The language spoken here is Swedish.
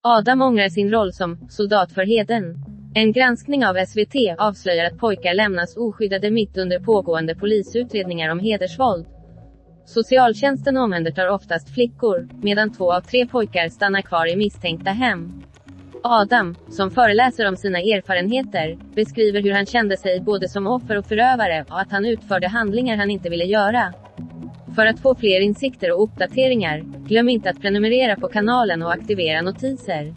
Adam ångrar sin roll som soldat för heden. En granskning av SVT avslöjar att pojkar lämnas oskyddade mitt under pågående polisutredningar om hedersvåld. Socialtjänsten omhändertar oftast flickor, medan 2 av 3 pojkar stannar kvar i misstänkta hem. Adam, som föreläser om sina erfarenheter, beskriver hur han kände sig både som offer och förövare och att han utförde handlingar han inte ville göra. För att få fler insikter och uppdateringar, glöm inte att prenumerera på kanalen och aktivera notiser.